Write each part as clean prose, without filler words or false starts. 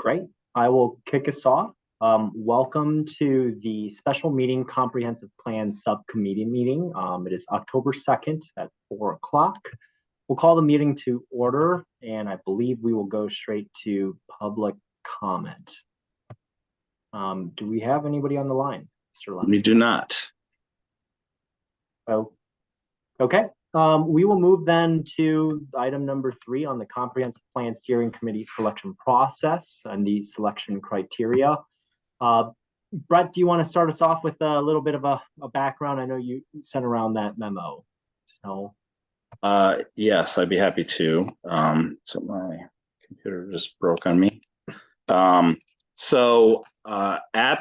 Great. I will kick us off. Welcome to the special meeting comprehensive plan subcommittee meeting. It is October 2nd at 4 o'clock. We'll call the meeting to order, and I believe we will go straight to public comment. Do we have anybody on the line, Mr. Lemon? We do not. Oh, okay. We will move then to item number 3 on the comprehensive plan steering committee selection process and the selection criteria. Brett, do you want to start us off with a little bit of a background? I know you sent around that memo. So yes, I'd be happy to. So my computer just broke on me. At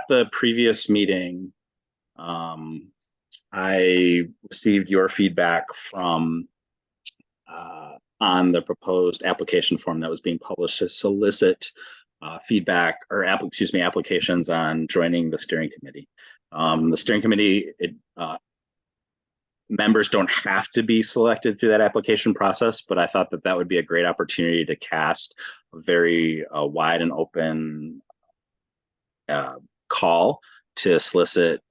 the previous meeting, I received your feedback from on the proposed application form that was being published to solicit feedback or applications on joining the steering committee. The steering committee, members don't have to be selected through that application process, but I thought that that would be a great opportunity to cast a very wide and open call to solicit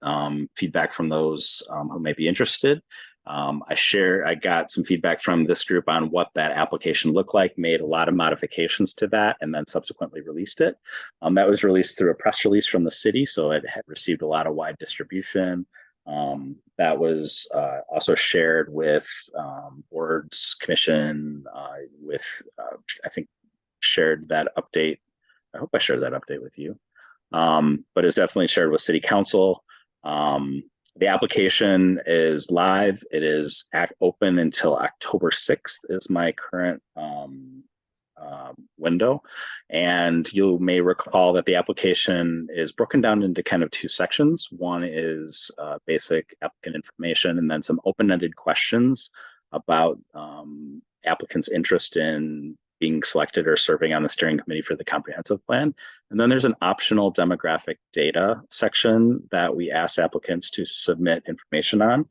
feedback from those who may be interested. I got some feedback from this group on what that application looked like, made a lot of modifications to that, and then subsequently released it. That was released through a press release from the city, so it had received a lot of wide distribution. That was also shared with boards, commission, I think shared that update. I hope I shared that update with you. But it's definitely shared with City Council. The application is live. It is open until October 6th is my current window. And you may recall that the application is broken down into kind of 2 sections. One is basic applicant information, and then some open-ended questions about applicants' interest in being selected or serving on the steering committee for the comprehensive plan. And then there's an optional demographic data section that we ask applicants to submit information on.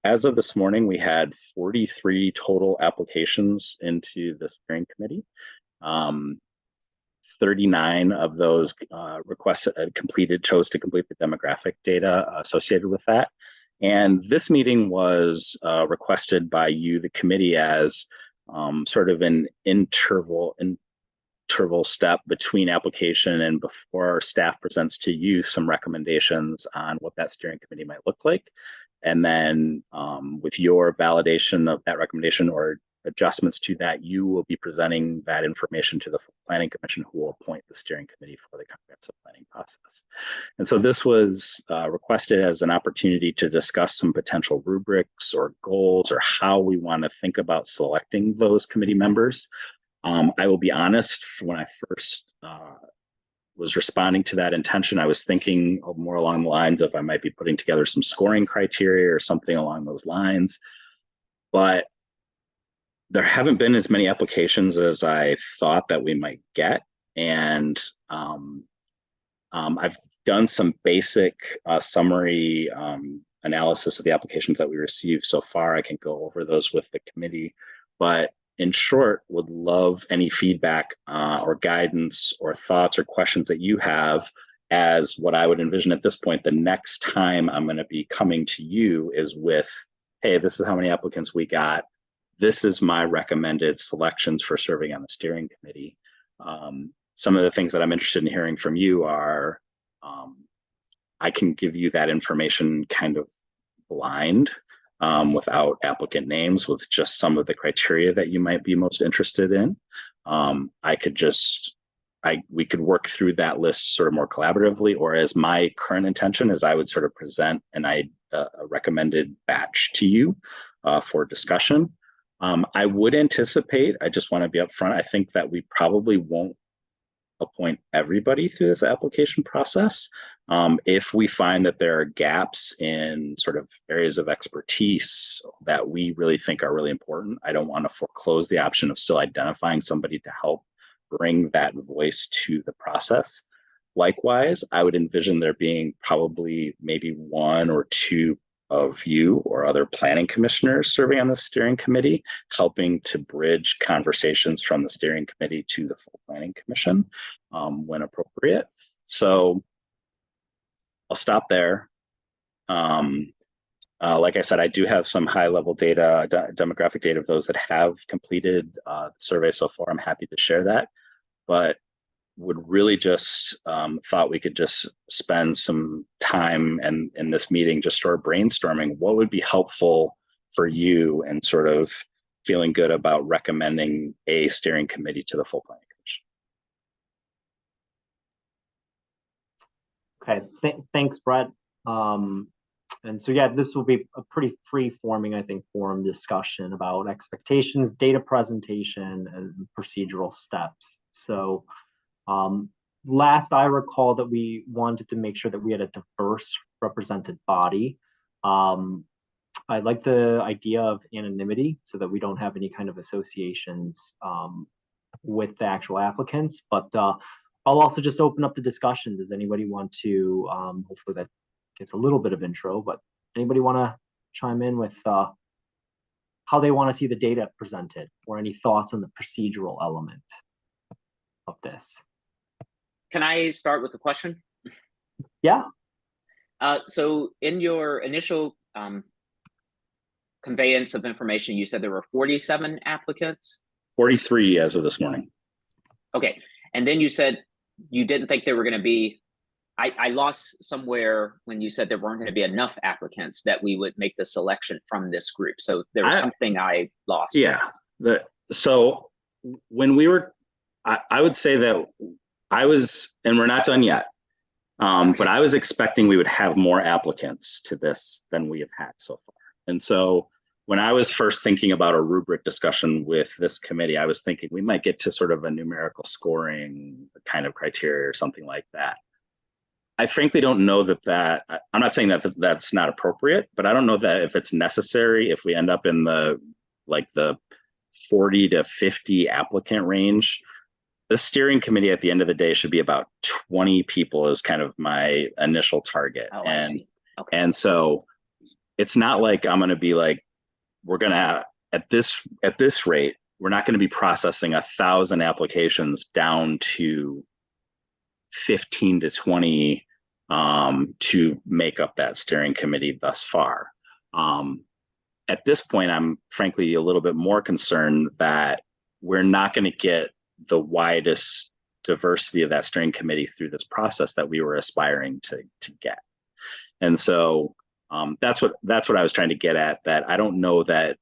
As of this morning, we had 43 total applications into the steering committee. 39 of those chose to complete the demographic data associated with that. And this meeting was requested by you, the committee, as sort of an interval step between application and before staff presents to you some recommendations on what that steering committee might look like. And then with your validation of that recommendation or adjustments to that, you will be presenting that information to the Planning Commission, who will appoint the steering committee for the comprehensive planning process. And so this was requested as an opportunity to discuss some potential rubrics or goals or how we want to think about selecting those committee members. I will be honest, when I first was responding to that intention, I was thinking more along the lines of I might be putting together some scoring criteria or something along those lines. But there haven't been as many applications as I thought that we might get. And I've done some basic summary analysis of the applications that we received so far. I can go over those with the committee. But in short, would love any feedback or guidance or thoughts or questions that you have, as what I would envision at this point, the next time I'm going to be coming to you is with, hey, this is how many applicants we got. This is my recommended selections for serving on the steering committee. Some of the things that I'm interested in hearing from you are, I can give you that information kind of blind, without applicant names, with just some of the criteria that you might be most interested in. We could work through that list sort of more collaboratively, or as my current intention is I would sort of present a recommended batch to you for discussion. I would anticipate, I just want to be upfront, I think that we probably won't appoint everybody through this application process. If we find that there are gaps in sort of areas of expertise that we really think are really important, I don't want to foreclose the option of still identifying somebody to help bring that voice to the process. Likewise, I would envision there being probably maybe 1 or 2 of you or other planning commissioners serving on the steering committee, helping to bridge conversations from the steering committee to the full Planning Commission when appropriate. So I'll stop there. Like I said, I do have some high-level data, demographic data of those that have completed the survey so far. I'm happy to share that, but would really just thought we could just spend some time in this meeting just sort of brainstorming what would be helpful for you and sort of feeling good about recommending a steering committee to the full planning commission. Okay, thanks, Brett. And so, yeah, this will be a pretty free-forming, I think, forum discussion about expectations, data presentation, and procedural steps. So last I recall that we wanted to make sure that we had a diverse represented body. I like the idea of anonymity so that we don't have any kind of associations with the actual applicants, but I'll also just open up the discussion. Does anybody want to, hopefully that gets a little bit of intro, but anybody want to chime in with how they want to see the data presented or any thoughts on the procedural element of this? Can I start with a question? Yeah. So in your initial conveyance of information, you said there were 47 applicants? 43 as of this morning. Okay. And then you said you didn't think there were going to be, I lost somewhere when you said there weren't going to be enough applicants that we would make the selection from this group. So there was something I lost. Yeah. So when we were, I would say that I was, and we're not done yet, Okay. but I was expecting we would have more applicants to this than we have had so far. And so when I was first thinking about a rubric discussion with this committee, I was thinking we might get to sort of a numerical scoring kind of criteria or something like that. I frankly don't know that I'm not saying that that's not appropriate, but I don't know that if it's necessary, if we end up in the 40 to 50 applicant range. The steering committee at the end of the day should be about 20 people is kind of my initial target. Oh, I see. Okay. And so it's not like I'm going to be like, we're going to, at this rate, we're not going to be processing 1,000 applications down to 15 to 20 to make up that steering committee thus far. At this point, I'm frankly a little bit more concerned that we're not going to get the widest diversity of that steering committee through this process that we were aspiring to get. And so that's what I was trying to get at, that I don't know that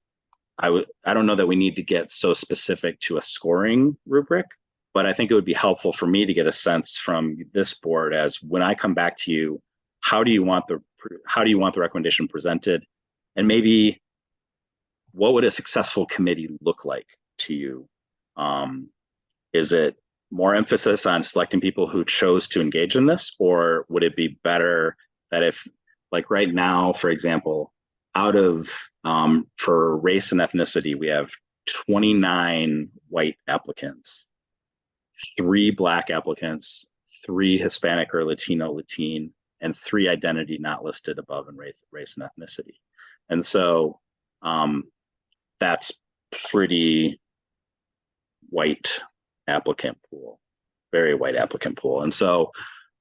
we need to get so specific to a scoring rubric, but I think it would be helpful for me to get a sense from this board as when I come back to you, how do you want the recommendation presented? And maybe what would a successful committee look like to you? Is it more emphasis on selecting people who chose to engage in this, or would it be better that if, like right now, for example, out of for race and ethnicity, we have 29 white applicants, 3 Black applicants, 3 Hispanic or Latino, and 3 identity not listed above in race and ethnicity. And so that's pretty white applicant pool, very white applicant pool. And so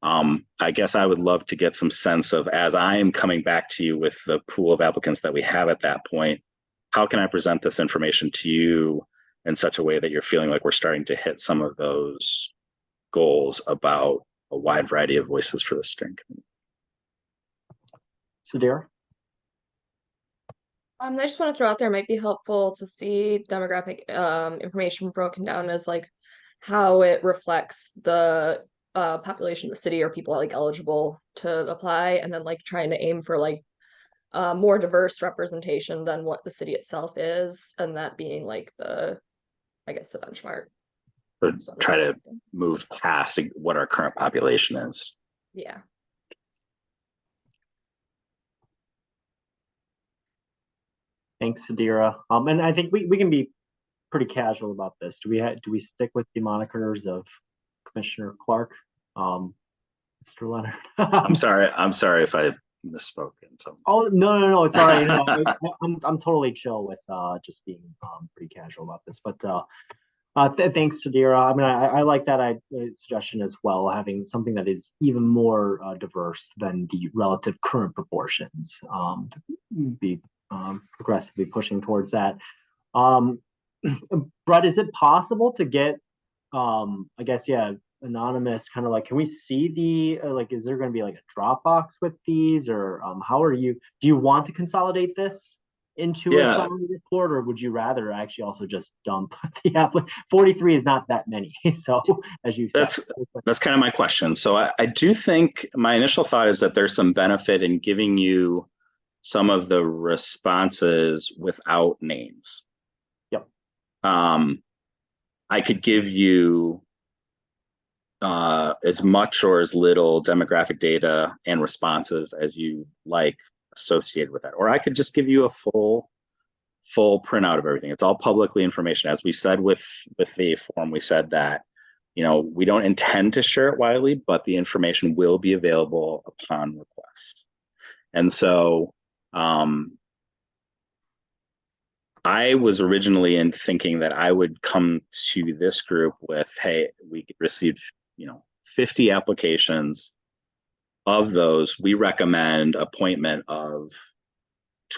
I guess I would love to get some sense of, as I am coming back to you with the pool of applicants that we have at that point, how can I present this information to you in such a way that you're feeling like we're starting to hit some of those goals about a wide variety of voices for the steering committee? Sudhir? I just want to throw out there, it might be helpful to see demographic information broken down as like how it reflects the population of the city or people like eligible to apply, and then like trying to aim for like more diverse representation than what the city itself is, and that being like the benchmark. But try to move past what our current population is. Yeah. Thanks, Sudhira. And I think we can be pretty casual about this. Do we stick with the monikers of Commissioner Clark, Mr. Leonard? I'm sorry if I misspoke in some. Oh no, it's all right. I'm totally chill with just being pretty casual about this. But Thanks, Sadira. I mean, I like that suggestion as well, having something that is even more diverse than the relative current proportions. To be progressively pushing towards that. Brett, is it possible to get, I guess, yeah, anonymous, kind of like, can we see the, like, is there going to be like a Dropbox with these, or how are you, do you want to consolidate this into a Yeah. summary report, or would you rather actually also just dump the applicant? 43 is not that many. So as you said, that's kind of my question. So I do think my initial thought is that there's some benefit in giving you some of the responses without names. Yep. I could give you as much or as little demographic data and responses as you like associated with that, or I could just give you a full printout of everything. It's all publicly information. As we said with the form, we said that, you know, we don't intend to share it widely, but the information will be available upon request. And so I was originally in thinking that I would come to this group with, hey, we received, 50 applications. Of those, we recommend appointment of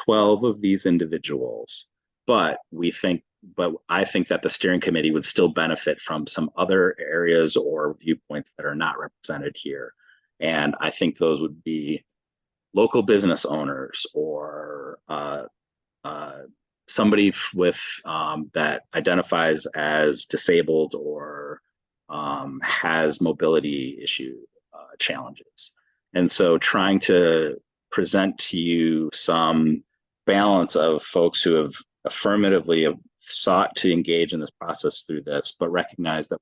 12 of these individuals, but I think that the steering committee would still benefit from some other areas or viewpoints that are not represented here. And I think those would be local business owners, or somebody with that identifies as disabled, or has mobility issue challenges. And so trying to present to you some balance of folks who have affirmatively sought to engage in this process through this, but recognize that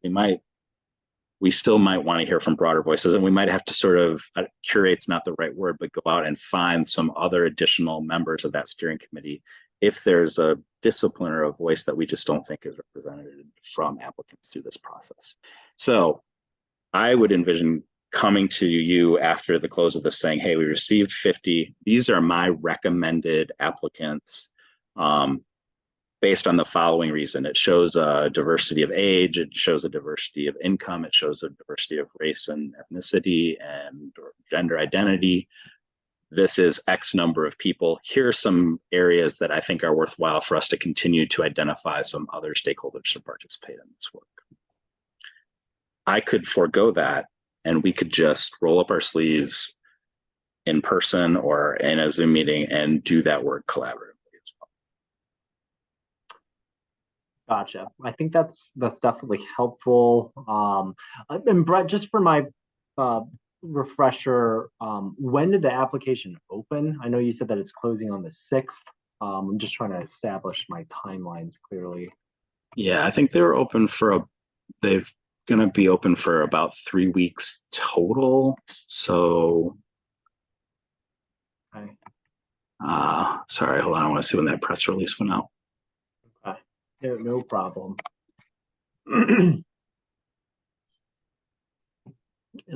we still might want to hear from broader voices, and we might have to sort of, curate's not the right word, but go out and find some other additional members of that steering committee if there's a discipline or a voice that we just don't think is represented from applicants through this process. So I would envision coming to you after the close of this saying, hey, we received 50. These are my recommended applicants based on the following reason. It shows a diversity of age, it shows a diversity of income, it shows a diversity of race and ethnicity and or gender identity. This is X number of people. Here are some areas that I think are worthwhile for us to continue to identify some other stakeholders to participate in this work. I could forego that, and we could just roll up our sleeves in person or in a Zoom meeting and do that work collaboratively as well. Gotcha. I think that's definitely helpful. And Brett, just for my refresher, when did the application open? I know you said that it's closing on the 6th. I'm just trying to establish my timelines clearly. Yeah, I think they're going to be open for about 3 weeks total. So, okay. Sorry, hold on. I want to see when that press release went out. Okay. No problem. And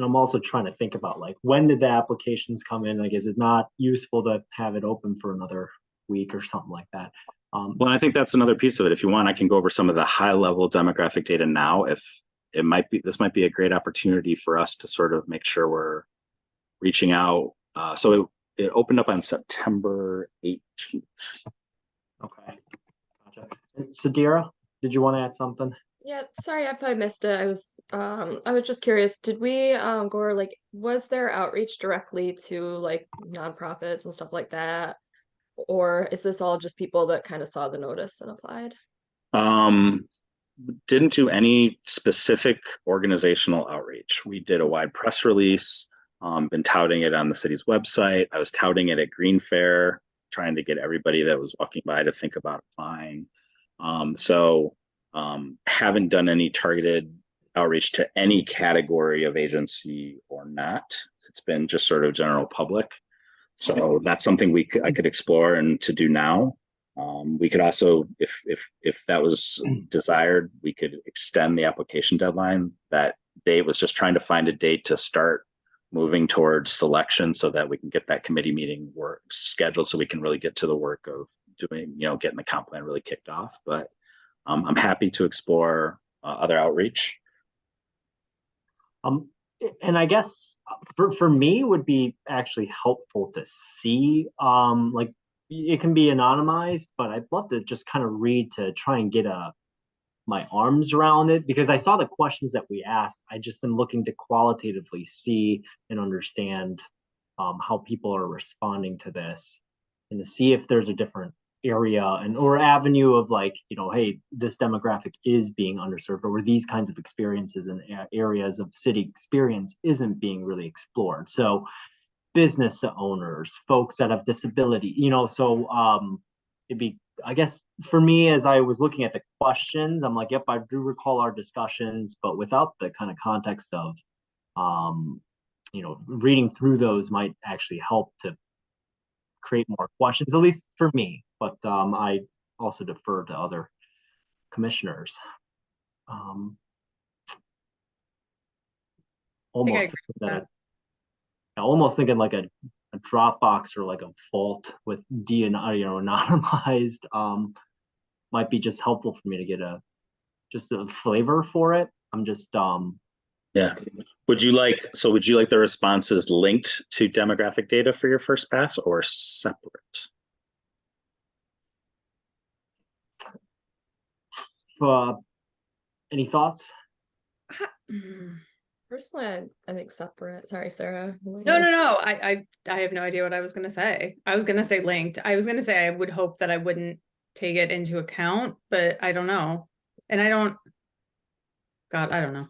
I'm also trying to think about, like, when did the applications come in? Like, is it not useful to have it open for another week or something like that? Well, I think that's another piece of it. If you want, I can go over some of the high level demographic data now. If this might be a great opportunity for us to sort of make sure we're reaching out. So it opened up on September 18th. Okay. Gotcha. Sadira, did you want to add something? Yeah, sorry if I missed it. I was just curious, did we go over, like, was there outreach directly to like nonprofits and stuff like that? Or is this all just people that kind of saw the notice and applied? Didn't do any specific organizational outreach. We did a wide press release, been touting it on the city's website. I was touting it at Green Fair, trying to get everybody that was walking by to think about applying. Haven't done any targeted outreach to any category of agency or not. It's been just sort of general public. So that's something I could explore and to do now. We could also, if that was desired, we could extend the application deadline. That date was just trying to find a date to start moving towards selection so that we can get that committee meeting work scheduled so we can really get to the work of doing, getting the comp plan really kicked off. But I'm happy to explore other outreach. And I guess for me would be actually helpful to see, like it can be anonymized, but I'd love to just kind of read to try and get my arms around it, because I saw the questions that we asked. I just am looking to qualitatively see and understand how people are responding to this, and to see if there's a different area and or avenue of like, hey, this demographic is being underserved, or these kinds of experiences and areas of city experience isn't being really explored. So business owners, folks that have disability, so it'd be, I guess for me, as I was looking at the questions, I'm like, yep, I do recall our discussions, but without the kind of context of reading through those might actually help to create more questions, at least for me. But I also defer to other commissioners. Almost thinking like a Dropbox or like a Vault with anonymized might be just helpful for me to get just a flavor for it. I'm just Yeah. Would you like the responses linked to demographic data for your first pass, or separate? Any thoughts? Personally, I think separate. Sorry, Sarah. No. I have no idea what I was gonna say. I was gonna say linked. I was gonna say I would hope that I wouldn't take it into account, but I don't know. And I don't know.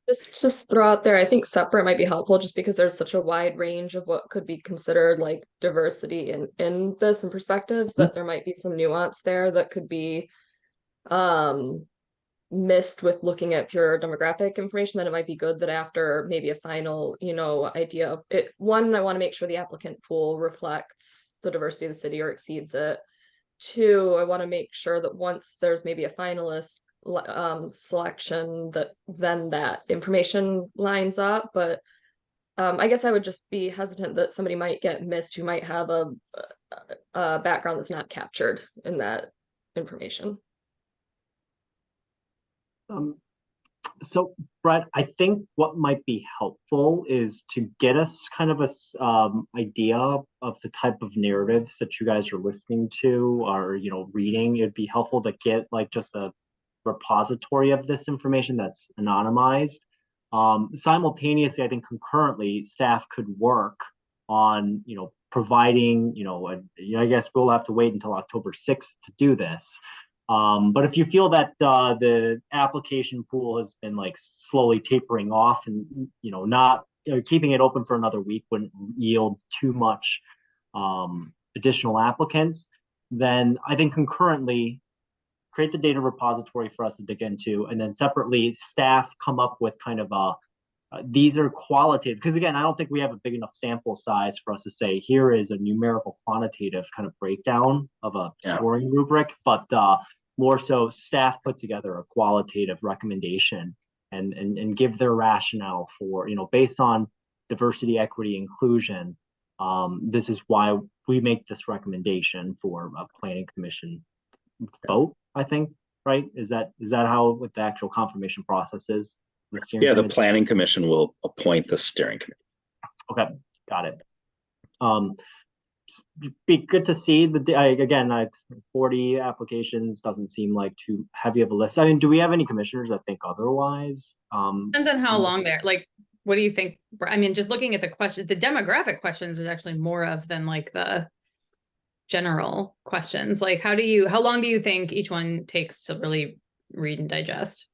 Just throw out there, I think separate might be helpful, just because there's such a wide range of what could be considered like diversity in this and perspectives, that there might be some nuance there that could be missed with looking at pure demographic information. That it might be good that after maybe a final, idea of it, one, I want to make sure the applicant pool reflects the diversity of the city or exceeds it. Two, I want to make sure that once there's maybe a finalist selection, that then that information lines up. But I guess I would just be hesitant that somebody might get missed who might have a background that's not captured in that information. So Brett, I think what might be helpful is to get us kind of a idea of the type of narratives that you guys are listening to or reading. It'd be helpful to get like just a repository of this information that's anonymized. Simultaneously, I think concurrently, staff could work on providing I guess we'll have to wait until October 6th to do this. But if you feel that the application pool has been like slowly tapering off, and not keeping it open for another week wouldn't yield too much additional applicants, then I think concurrently create the data repository for us to dig into, and then separately staff come up with kind of these are qualitative, because again, I don't think we have a big enough sample size for us to say here is a numerical quantitative kind of breakdown of a scoring rubric, but more so staff put together a qualitative recommendation and give their rationale for, based on diversity, equity, inclusion, this is why we make this recommendation for a planning commission vote, I think, right? Is that how what the actual confirmation process is? The planning commission will appoint the steering committee. Okay, got it. Be good to see again, 40 applications doesn't seem like too heavy of a list. I mean, do we have any commissioners that think otherwise? Depends on how long they're like. What do you think? I mean, just looking at the questions, the demographic questions is actually more of than like the general questions. Like, how long do you think each one takes to really read and digest?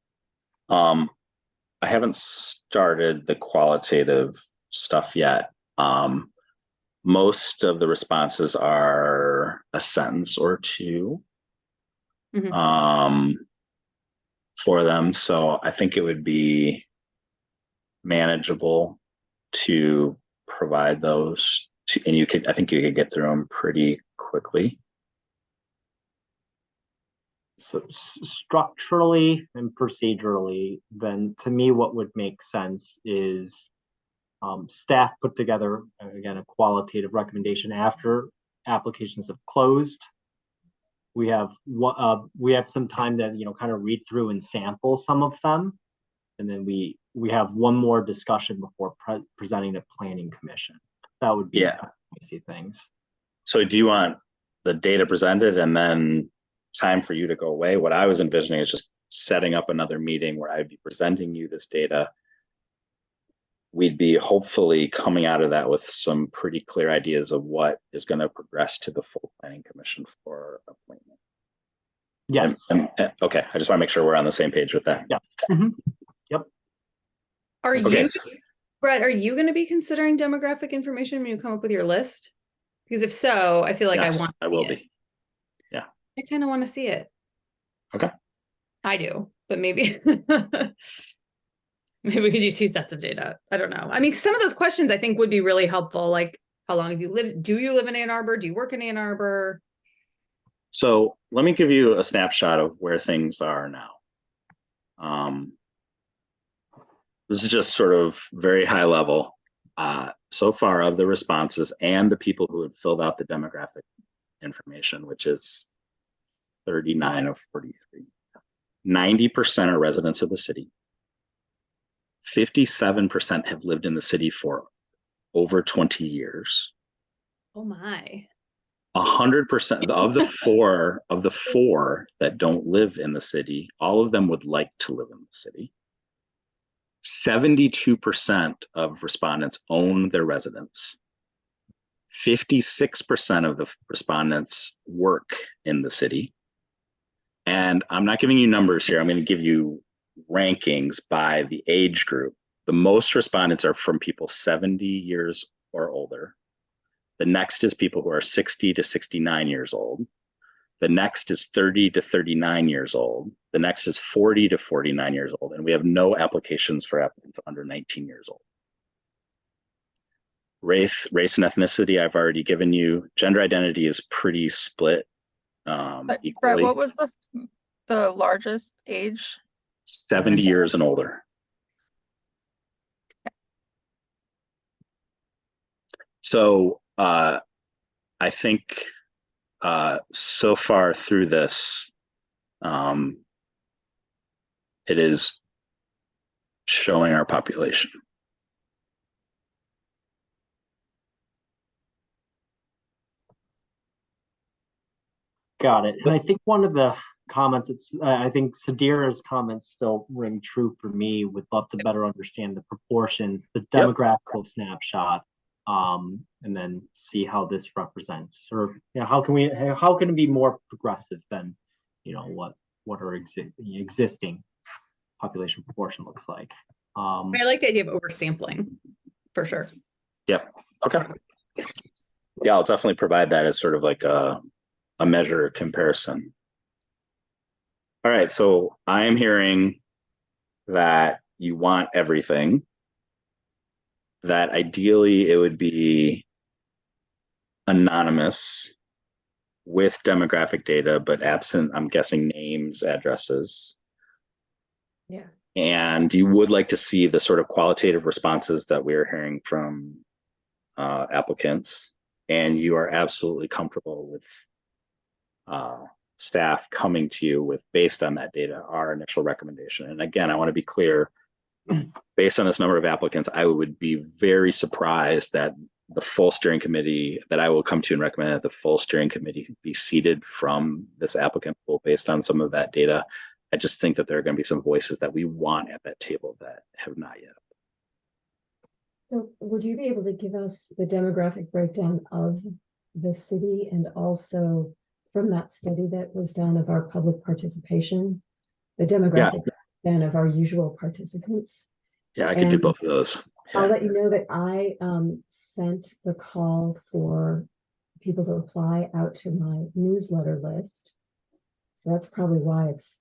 I haven't started the qualitative stuff yet. Most of the responses are a sentence or two for them. So I think it would be manageable to provide those and I think you could get through them pretty quickly. So structurally and procedurally, then to me, what would make sense is staff put together, again, a qualitative recommendation after applications have closed. we have some time to, kind of read through and sample some of them. And then we have one more discussion before presenting to Planning Commission. That would be how I see things. So do you want the data presented and then time for you to go away? What I was envisioning is just setting up another meeting where I'd be presenting you this data. We'd be hopefully coming out of that with some pretty clear ideas of what is going to progress to the full Planning Commission for appointment. Yes. Okay. I just want to make sure we're on the same page with that. Yeah. Yep. Are Okay. you, Brett, are you going to be considering demographic information when you come up with your list? Because if so, I feel like Yes, I will be. Yeah. I kind of want to see it. Okay. I do, but maybe maybe we could do 2 sets of data. I don't know. I mean, some of those questions I think would be really helpful. Like, how long have you lived? Do you live in Ann Arbor? Do you work in Ann Arbor? So let me give you a snapshot of where things are now. This is just sort of very high level. So far of the responses and the people who have filled out the demographic information, which is 39 of 43. 90% are residents of the city. 57% have lived in the city for over 20 years. Oh my. 100% of the four that don't live in the city, all of them would like to live in the city. 72% of respondents own their residence. 56% of the respondents work in the city. And I'm not giving you numbers here. I'm going to give you rankings by the age group. The most respondents are from people 70 years or older. The next is people who are 60 to 69 years old. The next is 30 to 39 years old. The next is 40 to 49 years old. And we have no applications for applicants under 19 years old. Race and ethnicity, I've already given you. Gender identity is pretty split equally. Brett, what was the largest age? 70 years and older. So I think so far through this, it is showing our population. Got it. And I think one of the comments, I think Sadira's comments still ring true for me. Would love to better understand the proportions, the demographical snapshot, and then see how this represents, or how can it be more progressive than what our existing population proportion looks like. I like the idea of oversampling for sure. Yep. Okay. Yeah, I'll definitely provide that as sort of like a measure comparison. All right, so I am hearing that you want everything, that ideally it would be anonymous with demographic data, but absent, I'm guessing, names, addresses. Yeah. And you would like to see the sort of qualitative responses that we're hearing from applicants, and you are absolutely comfortable with staff coming to you with, based on that data, our initial recommendation. And again, I want to be clear, based on this number of applicants, I would be very surprised that the full steering committee, that I will come to and recommend that the full steering committee be seated from this applicant pool based on some of that data. I just think that there are going to be some voices that we want at that table that have not yet. So would you be able to give us the demographic breakdown of the city, and also from that study that was done of our public participation, the demographic breakdown of our usual participants? Yeah, I could do both of those. I'll let you know that I sent the call for people to apply out to my newsletter list. So that's probably why it's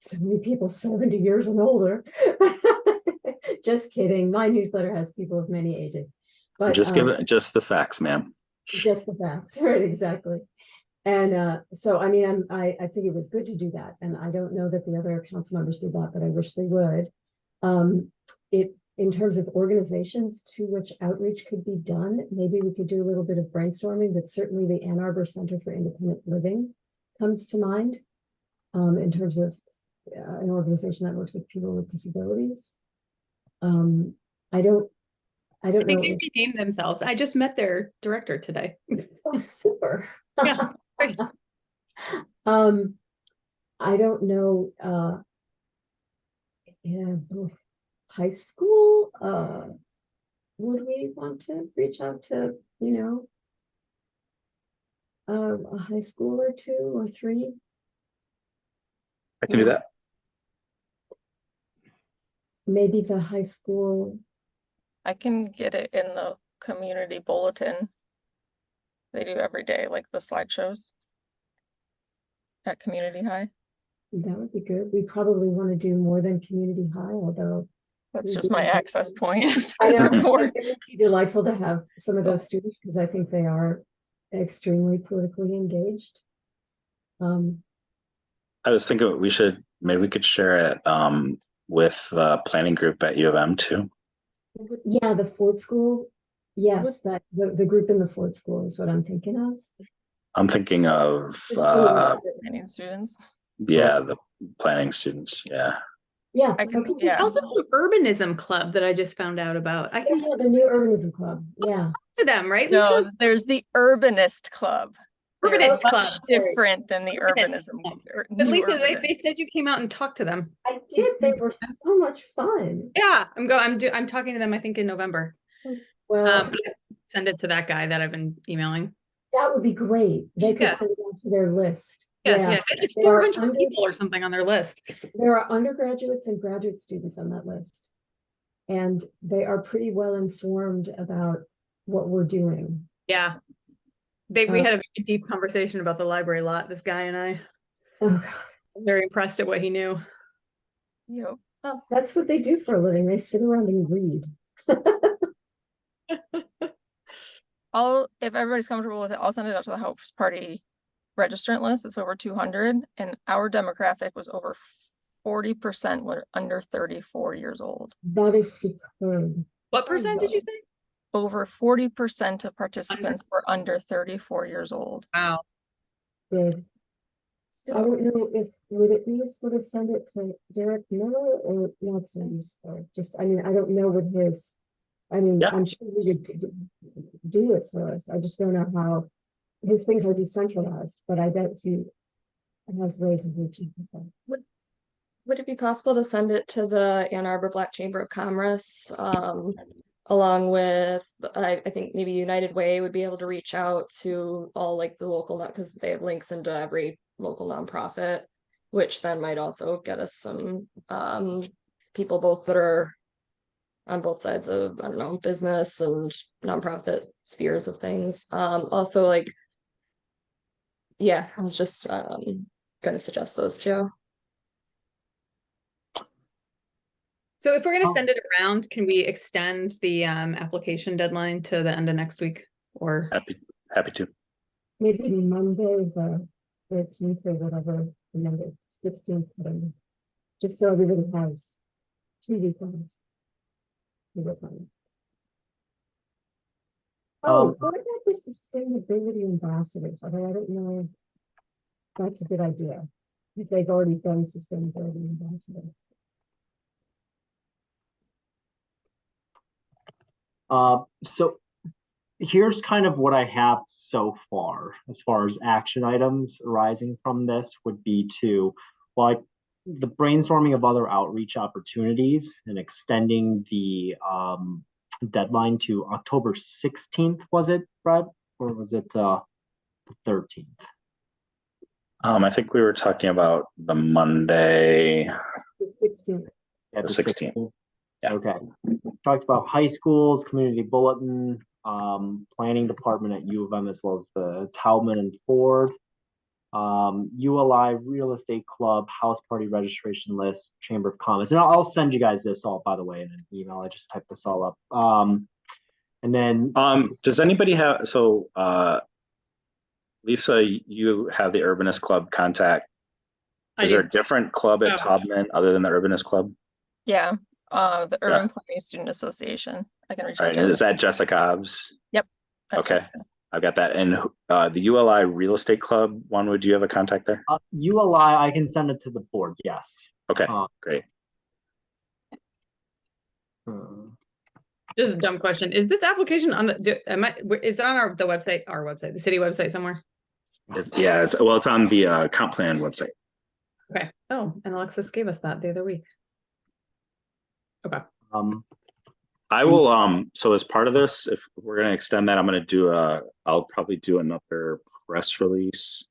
so many people 70 years and older. Just kidding. My newsletter has people of many ages. But just give it just the facts, ma'am. Just the facts, right? Exactly. And so, I mean, I think it was good to do that. And I don't know that the other council members did that, but I wish they would. In terms of organizations to which outreach could be done, maybe we could do a little bit of brainstorming, but certainly the Ann Arbor Center for Independent Living comes to mind in terms of an organization that works with people with disabilities. I don't I know. think they renamed themselves. I just met their director today. Oh, super. Yeah, great. I don't know. Yeah, high school. Would we want to reach out to, a high school or 2 or 3? I can do that. Maybe the high school. I can get it in the community bulletin. They do every day, like the slideshows at community high. That would be good. We probably want to do more than community high, although That's we just do my have access some- point. I know. Support. It would be delightful to have some of those students because I think they are extremely politically engaged. I was thinking maybe we could share it with the planning group at U of M too. Yeah, the Ford School. Yes, that the group in the Ford School is what I'm thinking of. I'm thinking of Many students. the planning students. Yeah. Yeah, I can, okay. There's yeah. also some urbanism club that I just found out about. I can Yeah, the new urbanism club. Yeah. talk to them, right, No, Lisa? there's the Urbanist Club. They're Urbanist much Club. different than the Urbanist urbanism. Club. or But new Lisa, they urbanist. said you came out and talked to them. I did. They were so much fun. Yeah, I'm talking to them, I think in November. Well, But send it to that guy that I've been emailing. that would be great. They could Yeah. send it on to their list. Yeah. They had There are 400 people or something on their list. There are undergraduates and graduate students on that list. And they are pretty well informed about what we're doing. Yeah. We had a very deep conversation about the library lot, this guy and I. Oh God. I'm very impressed at what he knew. Yep. Oh, that's what they do for a living. They sit around and read. If everybody's comfortable with it, I'll send it out to the House Party registrant list. It's over 200, and our demographic was over 40% were under 34 years old. That is superb. What percent did you say? Over 40% of participants were under 34 years old. Wow. Good. I don't know if would it be useful to send it to Derek Miller or not so useful. I don't know what his. Yeah. I'm sure he could do it for us. I just don't know how his things are decentralized, but I bet he has ways of reaching people. Would it be possible to send it to the Ann Arbor Black Chamber of Commerce? Along with, I think maybe United Way would be able to reach out to all like the local, because they have links into every local nonprofit, which then might also get us some people both that are on both sides of, I don't know, business and nonprofit spheres of things. Also, like, yeah, I was just gonna suggest those two. So if we're going to send it around, can we extend the application deadline to the end of next week? Or Happy to. Maybe Monday, the 13th or whatever, the Monday, 16th, whatever. Just so everybody has 2 weekends. What about the sustainability ambassadors? Although I don't know if that's a good idea. If they've already done sustainability ambassadors. So here's kind of what I have so far as action items arising from this would be to, like, the brainstorming of other outreach opportunities and extending the deadline to October 16th, was it, Brad? Or was it the 13th? I think we were talking about the Monday, The 16th. Yeah, the 16th. Yeah. Okay. Talked about high schools, community bulletin, planning department at U of M, as well as the Taubman and Ford, ULI real estate club, house party registration list, Chamber of Commerce. And I'll send you guys this all, by the way, in an email. I just typed this all up. And then does anybody have, Lisa, you have the Urbanist Club contact. Is there a different club at Taubman other than the Urbanist Club? Yeah. The Urban Planning Student Association. I can reach out. All right, is that Jessica Hobbs? Yep. That's Okay. Jessica. I've got that. And the ULI Real Estate Club one, would you have a contact there? ULI, I can send it to the board, yes. Okay, great. This is a dumb question. Is this application on is it on the website, the city website somewhere? Yeah, it's on the comp plan website. Okay. Oh, and Alexis gave us that the other week. Okay. I will, so as part of this, if we're going to extend that, I'm going to do I'll probably do another press release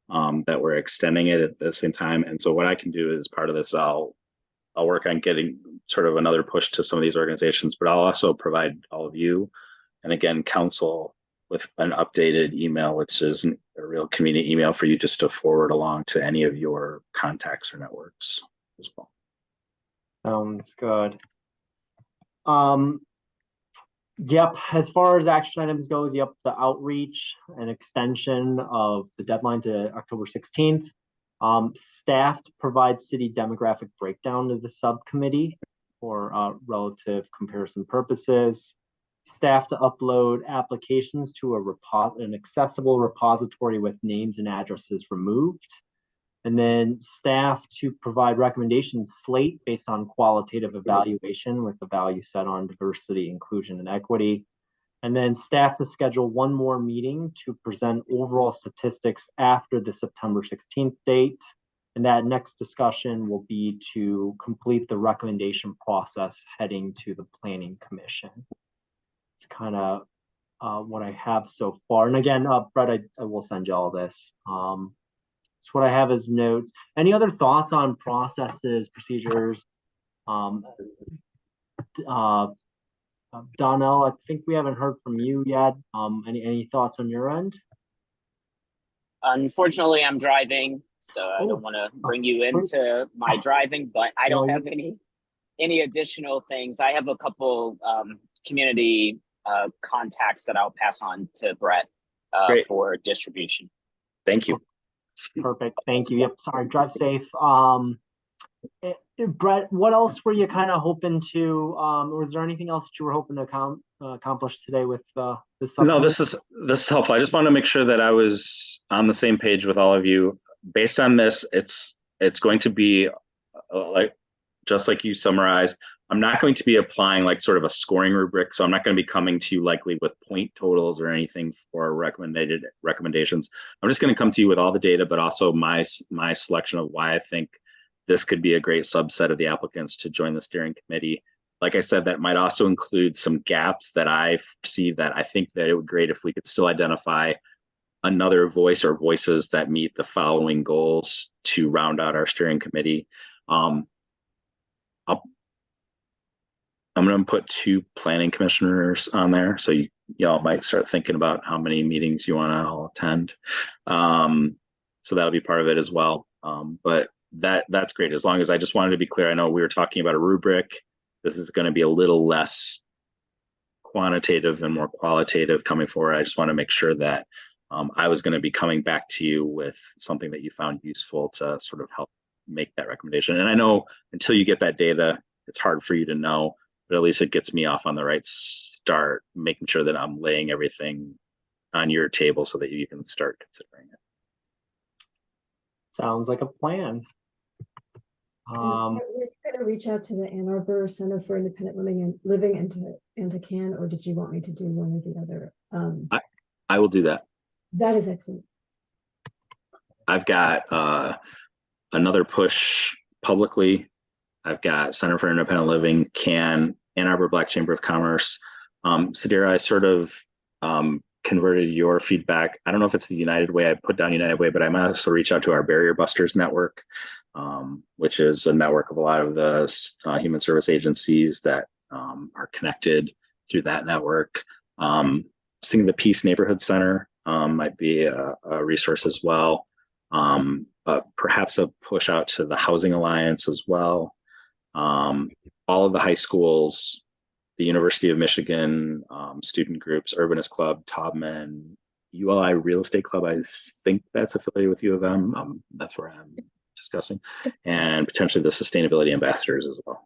that we're extending it at the same time. And so what I can do as part of this, I'll work on getting sort of another push to some of these organizations, but I'll also provide all of you, and again, council, with an updated email, which is a real community email for you just to forward along to any of your contacts or networks as well. Sounds good. Yep, as far as action items goes, yep, the outreach and extension of the deadline to October 16th. Staff to provide city demographic breakdown to the subcommittee for relative comparison purposes. Staff to upload applications to an accessible repository with names and addresses removed. And then staff to provide recommendations slate based on qualitative evaluation with the value set on diversity, inclusion, and equity. And then staff to schedule one more meeting to present overall statistics after the September 16th date. And that next discussion will be to complete the recommendation process heading to the Planning Commission. It's kind of what I have so far. And again, Brett, I will send you all this. That's what I have as notes. Any other thoughts on processes, procedures? Donnell, I think we haven't heard from you yet. Any thoughts on your end? Unfortunately, I'm driving, so I don't want to bring you into my driving, but I don't have any additional things. I have a couple community contacts that I'll pass on to Brett for distribution. Thank you. Perfect. Thank you. Yep. Sorry. Drive safe. Brett, what else were you kind of hoping to, was there anything else that you were hoping to accomplish today with this? No, this is helpful. I just want to make sure that I was on the same page with all of you. Based on this, it's going to be just like you summarized. I'm not going to be applying like sort of a scoring rubric, so I'm not going to be coming to you likely with point totals or anything for recommendations. I'm just going to come to you with all the data, but also my selection of why I think this could be a great subset of the applicants to join the steering committee. Like I said, that might also include some gaps that I see that I think that it would be great if we could still identify another voice or voices that meet the following goals to round out our steering committee. I'm going to put 2 planning commissioners on there, so y'all might start thinking about how many meetings you want to all attend. So that'll be part of it as well. But that's great. As long as I just wanted to be clear, I know we were talking about a rubric. This is going to be a little less quantitative and more qualitative coming forward. I just want to make sure that I was going to be coming back to you with something that you found useful to sort of help make that recommendation. And I know until you get that data, it's hard for you to know, but at least it gets me off on the right start, making sure that I'm laying everything on your table so that you can start considering it. Sounds like a plan. Were you going to reach out to the Ann Arbor Center for Independent Living and to CAN, or did you want me to do one or the other? I will do that. That is excellent. I've got another push publicly. I've got Center for Independent Living, CAN, Ann Arbor Black Chamber of Commerce. Sadira, I sort of converted your feedback. I don't know if it's the United Way. I put down United Way, but I might also reach out to our Barrier Busters network, which is a network of a lot of the human service agencies that are connected through that network. I was thinking the Peace Neighborhood Center might be a resource as well. Perhaps a push out to the Housing Alliance as well. All of the high schools, the University of Michigan, student groups, Urbanist Club, Taubman, ULI Real Estate Club, I think that's affiliated with U of M. That's where I'm discussing, and potentially the sustainability ambassadors as well.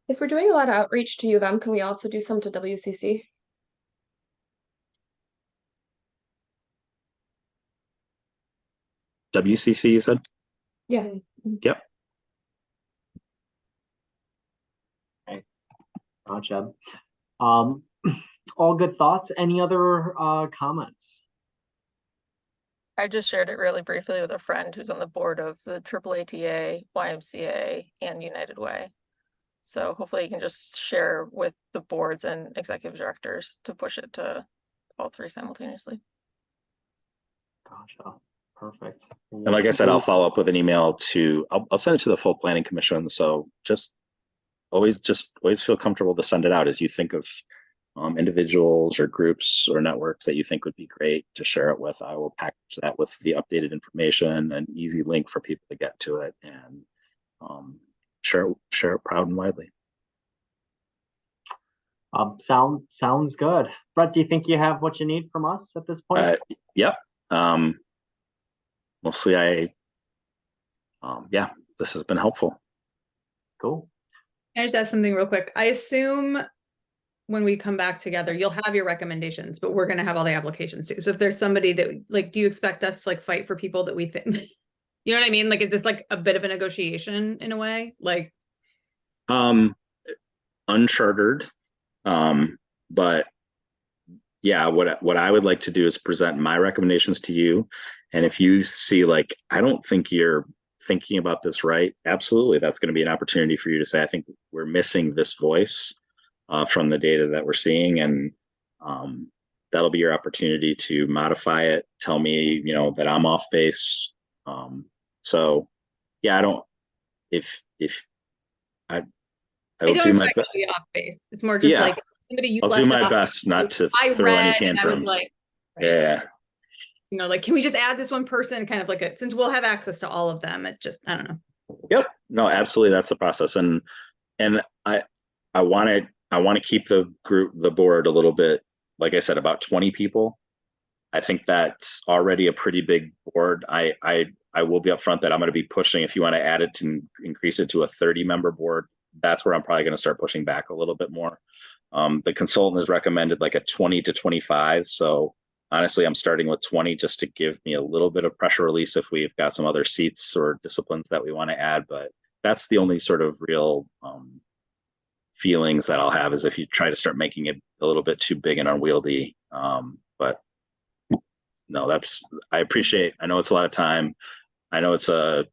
If we're doing a lot of outreach to U of M, can we also do some to WCC? WCC, you said? Yeah. Yep. Gotcha. All good thoughts. Any other comments? I just shared it really briefly with a friend who's on the board of the AAATA, YMCA, and United Way. So hopefully you can just share with the boards and executive directors to push it to all three simultaneously. Gotcha. Perfect. And like I said, I'll follow up with an email to, I'll send it to the full planning commission. So just always feel comfortable to send it out as you think of individuals or groups or networks that you think would be great to share it with. I will package that with the updated information, an easy link for people to get to it, and share it proud and widely. Sounds good. Brett, do you think you have what you need from us at this point? Yep. Mostly yeah, this has been helpful. Cool. Can I just ask something real quick? I assume when we come back together, you'll have your recommendations, but we're going to have all the applications too. So if there's somebody that like, do you expect us to like fight for people that we think, you know what I mean? Like, is this like a bit of a negotiation in a way? Like, unchartered. But yeah, what I would like to do is present my recommendations to you. And if you see like, I don't think you're thinking about this right, absolutely, that's going to be an opportunity for you to say, I think we're missing this voice from the data that we're seeing, and that'll be your opportunity to modify it. Tell me, you know, that I'm off base. So yeah, I don't. If I will don't do my expect best. to be off base. It's more just like somebody you I'll left do my off, best not to I throw any read and I was tantrums. like, Yeah. you know, like, can we just add this one person, kind of like a, since we'll have access to all of them, it just, I don't know. Yep. No, absolutely. That's the process. And I want to keep the board a little bit, like I said, about 20 people. I think that's already a pretty big board. I will be upfront that I'm going to be pushing, if you want to add it to increase it to a 30-member board, that's where I'm probably going to start pushing back a little bit more. The consultant has recommended like a 20 to 25. So honestly, I'm starting with 20 just to give me a little bit of pressure release if we've got some other seats or disciplines that we want to add. But that's the only sort of real feelings that I'll have, is if you try to start making it a little bit too big and unwieldy. But no, I know it's a lot of time. I know it's a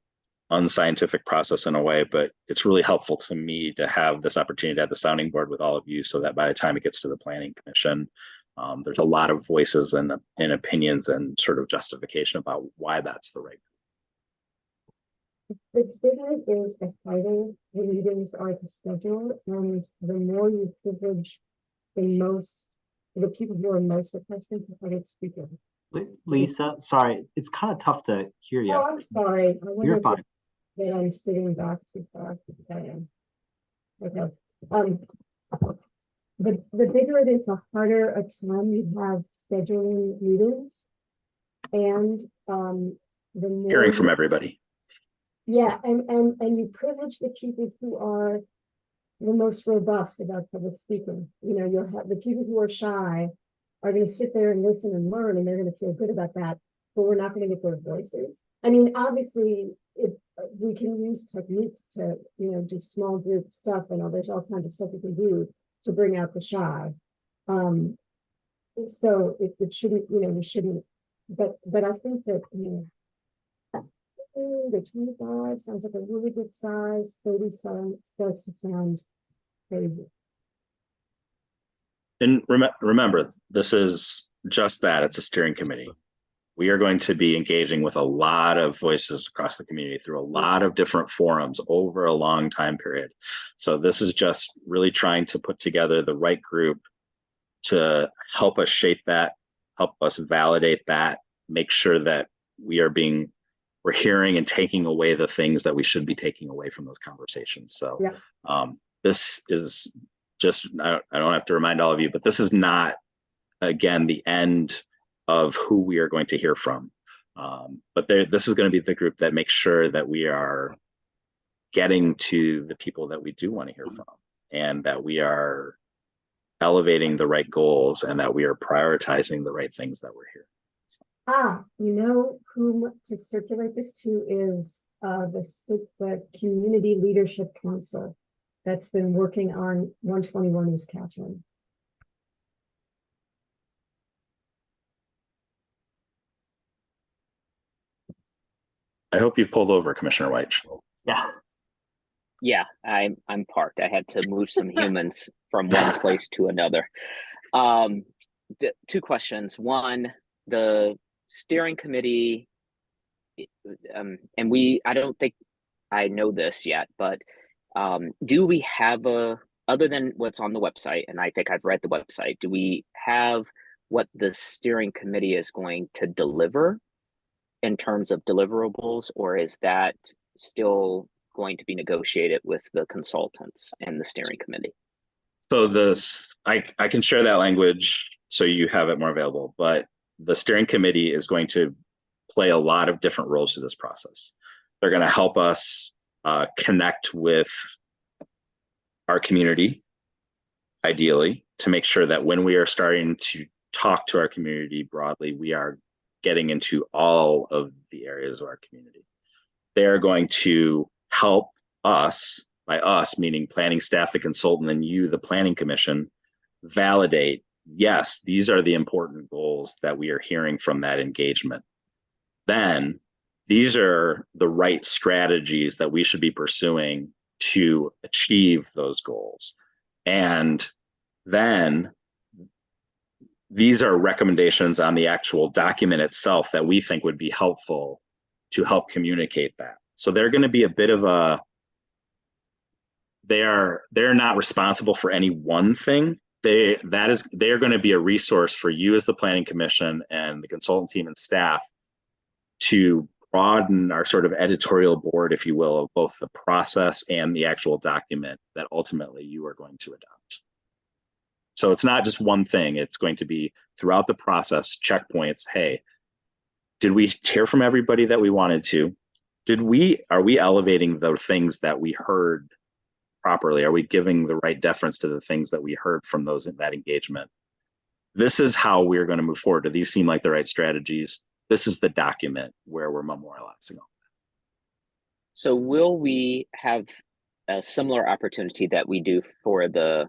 unscientific process in a way, but it's really helpful to me to have this opportunity to have the sounding board with all of you, so that by the time it gets to the planning commission, there's a lot of voices and opinions and sort of justification about why that's the right. The bigger is the harder the meetings are to schedule, and the more you privilege the people who are most requesting to public speaking. Lisa, sorry, it's kind of tough to hear you. Oh, I'm sorry. You're fine. That I'm sitting back too far. Okay. The bigger it is, the harder a time you have scheduling meetings, and the more Hearing from everybody. Yeah, and you privilege the people who are the most robust about public speaking. You know, you'll have the people who are shy are going to sit there and listen and learn, and they're going to feel good about that, but we're not going to get their voices. I mean, obviously, we can use techniques to, you know, do small group stuff, and there's all kinds of stuff we can do to bring out the shy. So it shouldn't, you know, we shouldn't, but I think that, you know, the 25 sounds like a really good size. 30 starts to sound crazy. And remember, this is just that. It's a steering committee. We are going to be engaging with a lot of voices across the community through a lot of different forums over a long time period. So this is just really trying to put together the right group to help us shape that, help us validate that, make sure that we're hearing and taking away the things that we should be taking away from those conversations. So yeah. This is just, I don't have to remind all of you, but this is not, again, the end of who we are going to hear from. But this is going to be the group that makes sure that we are getting to the people that we do want to hear from, and that we are elevating the right goals, and that we are prioritizing the right things that we're hearing. You know whom to circulate this to is the Community Leadership Council that's been working on 121 East Catherine. I hope you've pulled over, Commissioner White. Yeah. Yeah, I'm parked. I had to move some humans from one place to another. Two questions. One, the steering committee, and I don't think I know this yet, but do we have other than what's on the website, and I think I've read the website, do we have what the steering committee is going to deliver in terms of deliverables, or is that still going to be negotiated with the consultants and the steering committee? So I can share that language so you have it more available, but the steering committee is going to play a lot of different roles to this process. They're going to help us connect with our community, ideally, to make sure that when we are starting to talk to our community broadly, we are getting into all of the areas of our community. They are going to help us, by us, meaning planning staff, the consultant, and you, the planning commission, validate, yes, these are the important goals that we are hearing from that engagement. Then these are the right strategies that we should be pursuing to achieve those goals. And then these are recommendations on the actual document itself that we think would be helpful to help communicate that. So they're going to be a bit of a, they're not responsible for any one thing. They are going to be a resource for you as the planning commission and the consultant team and staff to broaden our sort of editorial board, if you will, of both the process and the actual document that ultimately you are going to adopt. So it's not just one thing. It's going to be throughout the process, checkpoints. Hey, did we hear from everybody that we wanted to? Are we elevating the things that we heard properly? Are we giving the right deference to the things that we heard from those in that engagement? This is how we're going to move forward. Do these seem like the right strategies? This is the document where we're memorializing them. So will we have a similar opportunity that we do for the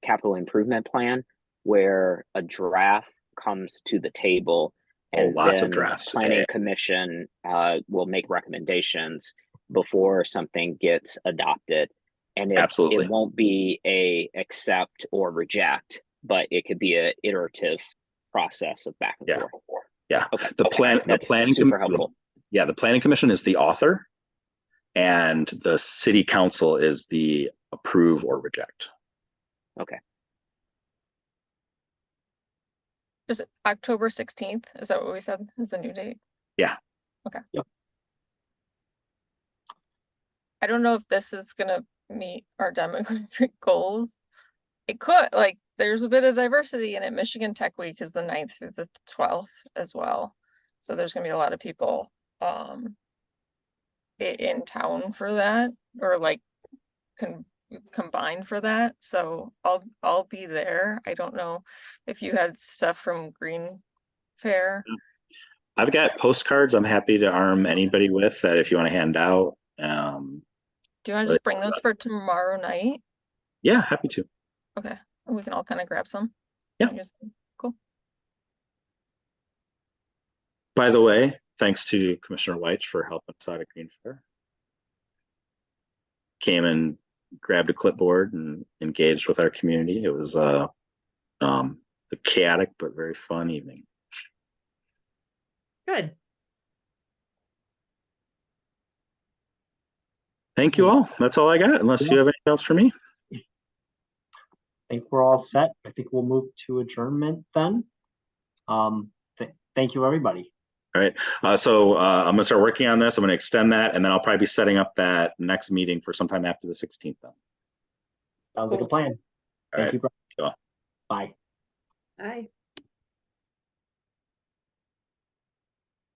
capital improvement plan, where a draft comes to the table and lots then of drafts. Planning commission will make recommendations before something gets adopted, and it won't be a accept or reject, but it could be an iterative process of back and forth. Yeah. Okay. The planning super helpful. Yeah, the planning commission is the author, and the city council is the approve or reject. Okay. Is it October 16th? Is that what we said is the new date? Yeah. Okay. Yep. I don't know if this is gonna meet our demographic goals. It could, like, there's a bit of diversity in it. Michigan Tech Week is the 9th through the 12th as well. So there's gonna be a lot of people in town for that, or like combined for that. So I'll be there. I don't know if you had stuff from Green Fair. I've got postcards I'm happy to arm anybody with that if you want to hand out. Do you want to just bring those for tomorrow night? Yeah, happy to. Okay, we can all kind of grab some. Yeah. Cool. By the way, thanks to Commissioner White for helping us out at Green Fair. Came and grabbed a clipboard and engaged with our community. It was a chaotic but very fun evening. Good. Thank you all. That's all I got, unless you have anything else for me. I think we're all set. I think we'll move to adjournment then. Thank you, everybody. All right. So I'm going to start working on this. I'm going to extend that, and then I'll probably be setting up that next meeting for sometime after the 16th then. Sounds like a plan. All right. Thank you. Cool. Bye. Bye.